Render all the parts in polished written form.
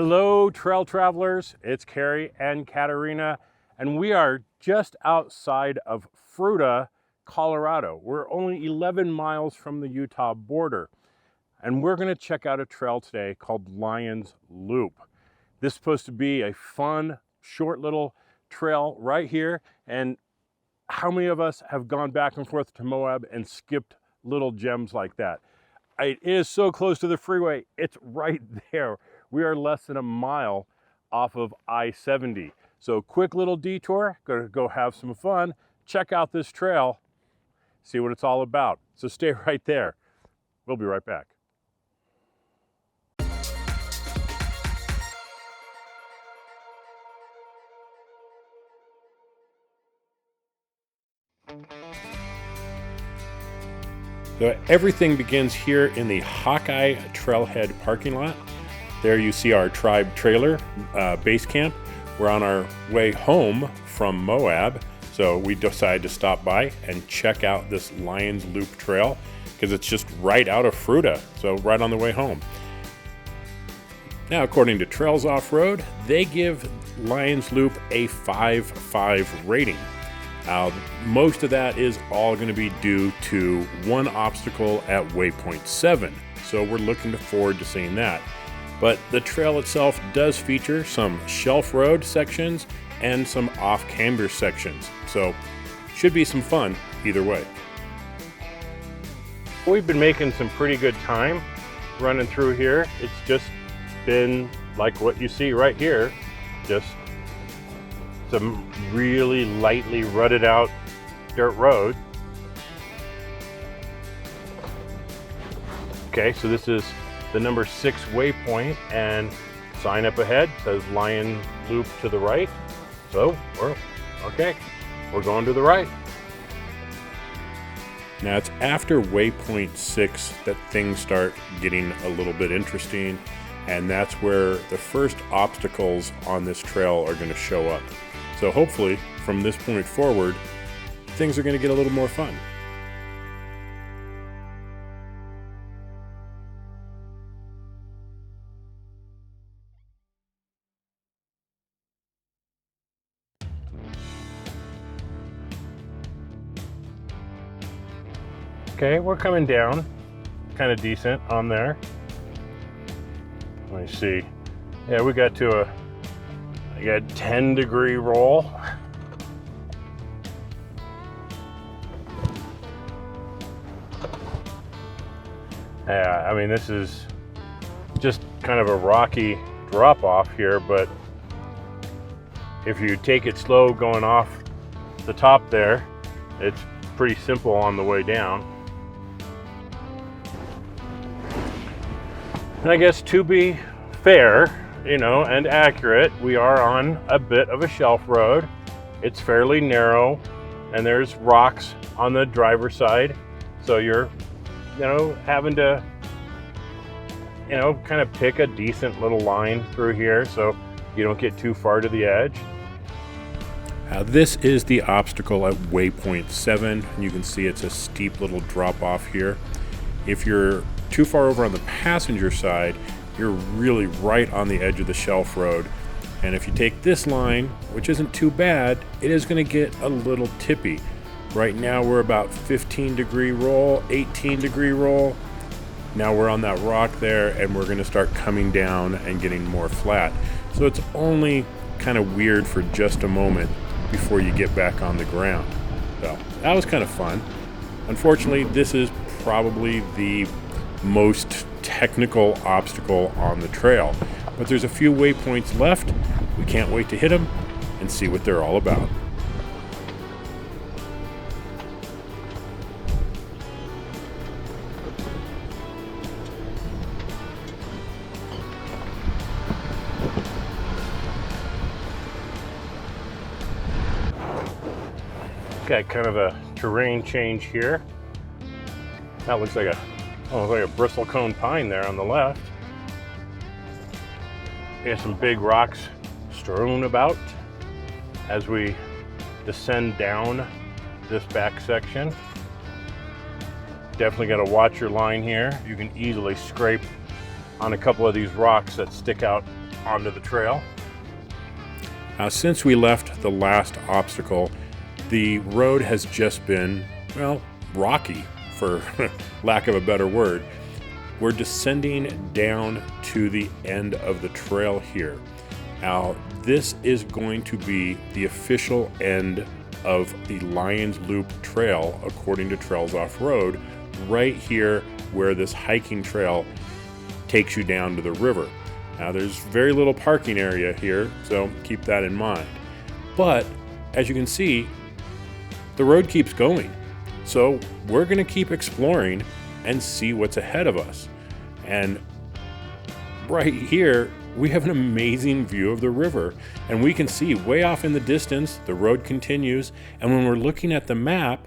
Hello, trail travelers. It's Carrie and Katerina, and we are just outside of Fruita, Colorado. We're only 11 miles from the Utah border, and we're going to check out a trail today called Lion's Loop. This is supposed to be a fun, short little trail right here. And how many of us have gone back and forth to Moab and skipped little gems like that? It is so close to the freeway. It's right there. We are less than a mile off of I-70. So quick little detour, gonna go have some fun, check out this trail, see what it's all about. So stay right there. We'll be right back. So everything begins here in the Hawkeye Trailhead parking lot. There you see our tribe trailer base camp. We're on our way home from Moab, so we decided to stop by and check out this Lion's Loop trail because it's just right out of Fruita, so right on the way home. Now, according to Trails Off-Road, they give Lion's Loop a 5.5 rating. Most of that is all going to be due to one obstacle at waypoint 7, so we're looking forward to seeing that. But the trail itself does feature some shelf road sections and some off-camber sections, so should be some fun either way. We've been making some pretty good time running through here. It's just been like what you see right here, just some really lightly rutted out dirt road. Okay, so this is the number 6 waypoint, and sign up ahead says Lion Loop to the right. So we're going to the right. Now it's after waypoint 6 that things start getting a little bit interesting, and that's where the first obstacles on this trail are going to show up. So hopefully from this point forward, things are going to get a little more fun. Okay, we're coming down kind of decent on there. Let me see. Yeah, we got to a 10-degree roll. Yeah, I mean, this is just kind of a rocky drop off here, but if you take it slow going off the top there, it's pretty simple on the way down. And I guess to be fair, and accurate, we are on a bit of a shelf road. It's fairly narrow, and there's rocks on the driver's side. So you're, having to, kind of pick a decent little line through here so you don't get too far to the edge. This is the obstacle at waypoint 7. You can see it's a steep little drop off here. If you're too far over on the passenger side, you're really right on the edge of the shelf road. And if you take this line, which isn't too bad, it is going to get a little tippy. Right now we're about 15-degree roll, 18-degree roll. Now we're on that rock there, and we're going to start coming down and getting more flat. So it's only kind of weird for just a moment before you get back on the ground. So that was kind of fun. Unfortunately, this is probably the most technical obstacle on the trail, but there's a few waypoints left. We can't wait to hit them and see what they're all about. Got kind of a terrain change here. That looks like a bristlecone pine there on the left. We have some big rocks strewn about as we descend down this back section. Definitely got to watch your line here. You can easily scrape on a couple of these rocks that stick out onto the trail. Now, since we left the last obstacle, the road has just been, well, rocky, for lack of a better word. We're descending down to the end of the trail here. Now, this is going to be the official end of the Lions Loop Trail, according to Trails Off-Road, right here where this hiking trail takes you down to the river. Now, there's very little parking area here, so keep that in mind. But as you can see, the road keeps going. So we're going to keep exploring and see what's ahead of us. And right here, we have an amazing view of the river, and we can see way off in the distance, the road continues. And when we're looking at the map,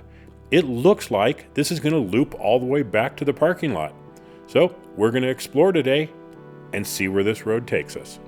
it looks like this is going to loop all the way back to the parking lot. So we're going to explore today and see where this road takes us.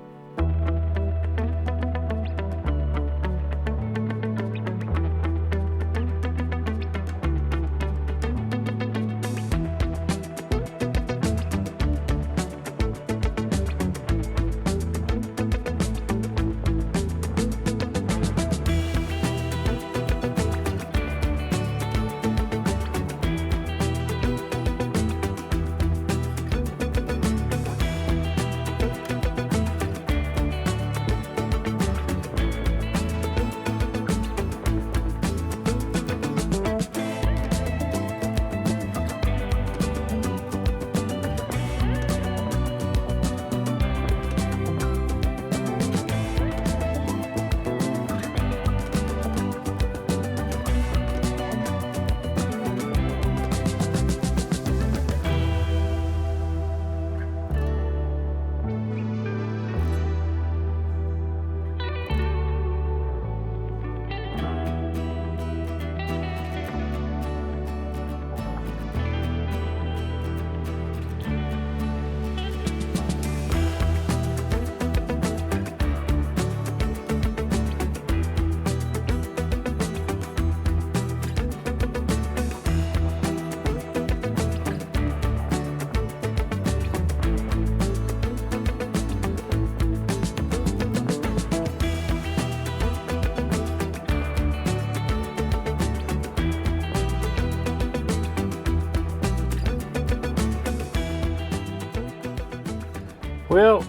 Well,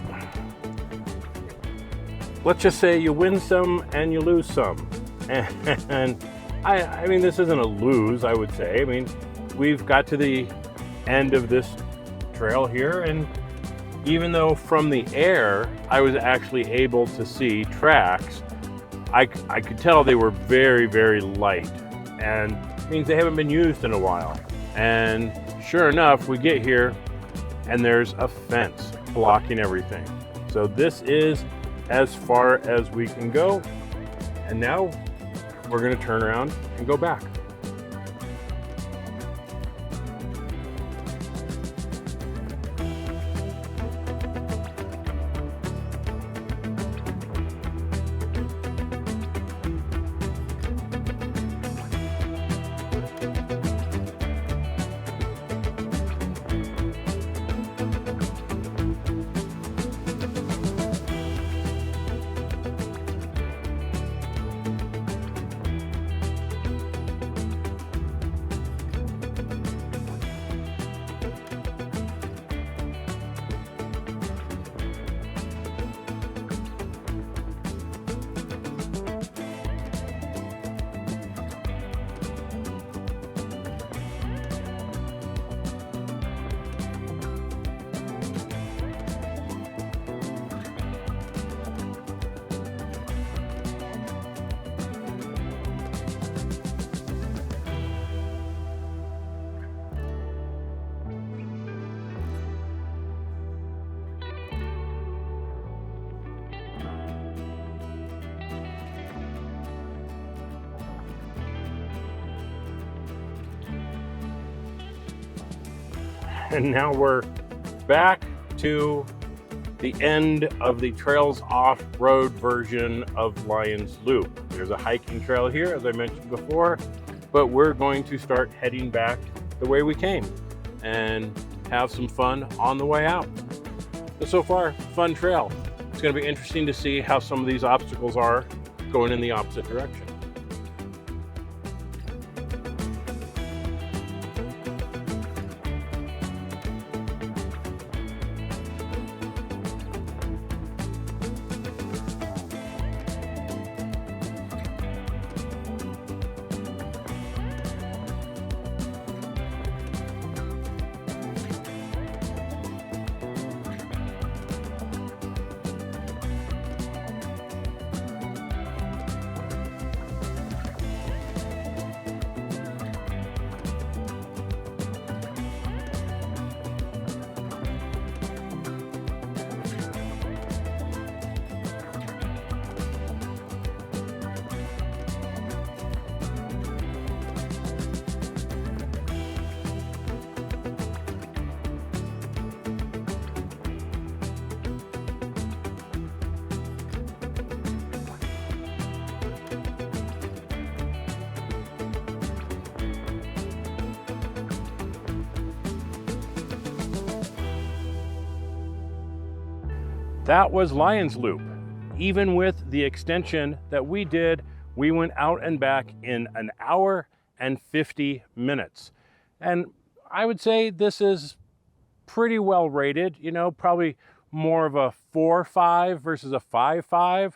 let's just say you win some and you lose some. And I mean, this isn't a lose, I would say. I mean, we've got to the end of this trail here, and even though from the air I was actually able to see tracks, I could tell they were very, very light, and it means they haven't been used in a while. And sure enough, we get here and there's a fence blocking everything. So this is as far as we can go, and now we're going to turn around and go back. And now we're back to the end of the Trails Off-Road version of Lions Loop. There's a hiking trail here, as I mentioned before, but we're going to start heading back the way we came and have some fun on the way out. So far, fun trail. It's going to be interesting to see how some of these obstacles are going in the opposite direction. That was Lion's Loop. Even with the extension that we did, we went out and back in an hour and 50 minutes. And I would say this is pretty well rated, you know, probably more of a 4.5 versus a 5.5.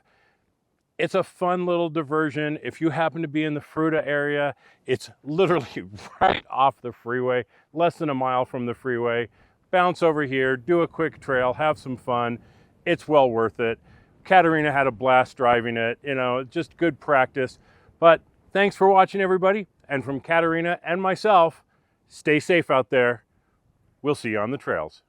It's a fun little diversion. If you happen to be in the Fruita area, it's literally right off the freeway, less than a mile from the freeway. Bounce over here, do a quick trail, have some fun. It's well worth it. Katerina had a blast driving it, you know, just good practice. But thanks for watching, everybody. And from Katerina and myself, stay safe out there. We'll see you on the trails.